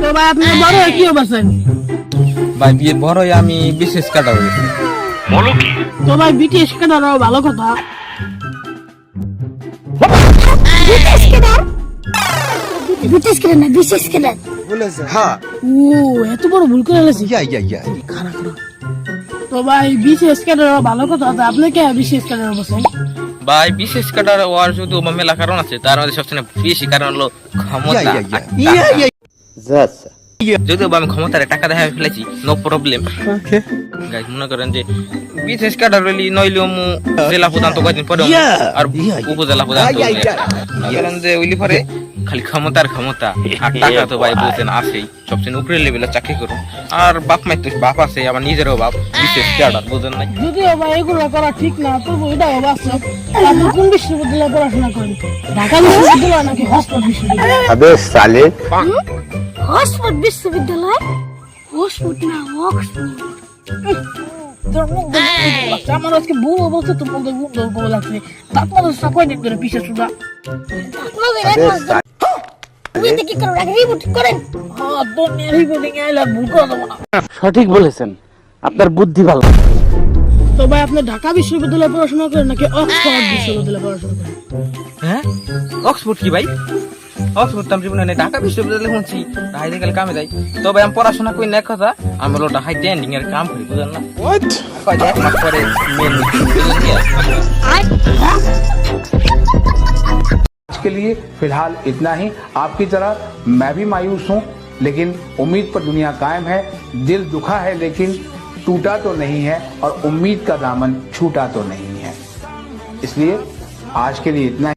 তো ভাই আপনি বড় হয়ে কি হবেন? ভাই বিয়ে বড় হয়ে আমি বিশেষ কাটা হয়েছি। তো ভাই বিটিএস কেনারও ভালো কথা। বিশেষ করে না বিশেষ করে ও এত বড় ভুল করে ফেলেছি। তো ভাই বিশেষ কেনারও ভালো কথা, আপনি কে বিশেষ কেনার বসেন? ভাই বিশেষ কাটার ওয়ার শুধু মেলা কারণ আছে, তার মধ্যে সবচেয়ে বেশি কারণ হলো ক্ষমতা। যদিও আমি ক্ষমতার টাকা দেখা ফেলেছি, নো প্রবলেম। গাইস মনে করেন যে বিশেষ কাটার রইলি নইলেও মু জেলা প্রধান তো কয়েকদিন পরে আর উপজেলা প্রধান তো কারণ যে ওইলি পরে খালি ক্ষমতার ক্ষমতা আর টাকা তো ভাই বলছেন আছেই, সবচেয়ে উপরের লেভেলের চাকরি করুন। আর বাপ মাই তো বাপ আছে, আমার নিজেরও বাপ বিশেষ কাটার, বুঝেন নাই? যদিও ভাই এগুলো করা ঠিক না, তবু এটাও বাস্তব। আপনি কোন বিশ্ববিদ্যালয়ে পড়াশোনা করেন? ঢাকা বিশ্ববিদ্যালয় নাকি অক্সফোর্ড বিশ্ববিদ্যালয়? अबे साले অক্সফোর্ড বিশ্ববিদ্যালয়? অক্সফোর্ড না অক্সফোর্ড। আমার আজকে বউ বলছে তো বলতে বউ লাগছে। তারপর কয়দিন ধরে পিছিয়ে শুধু আপনাদের এক মাস ধরে তুমি কি করো রিপোর্ট করেন? দুনিয়া রিপোর্টিং আইলা ভুল করে দেবো না। সঠিক বলেছেন, আপনার বুদ্ধি ভালো। তো ভাই আপনি ঢাকা বিশ্ববিদ্যালয়ে পড়াশোনা করেন নাকি অক্সফোর্ড বিশ্ববিদ্যালয়ে পড়াশোনা করেন? হ্যাঁ অক্সফোর্ড কি ভাই? অক্সফোর্ড তো আমি জীবনে নেই, ঢাকা বিশ্ববিদ্যালয়ে শুনছি ঢাকায় গেলে কামে যাই। তবে আমি পড়াশোনা করি না, এক কথা আমি হলো ঢাকায় ট্রেন্ডিং এর কাম করি, বুঝলেন না? এক মাস পরে মেন आज के लिए फिलहाल इतना ही। आपकी तरह मैं भी मायूस हूं, लेकिन उम्मीद पर दुनिया कायम है। दिल दुखा है लेकिन टूटा तो नहीं है, और उम्मीद का दामन छूटा तो नहीं है। इसलिए आज के लिए इतना ही।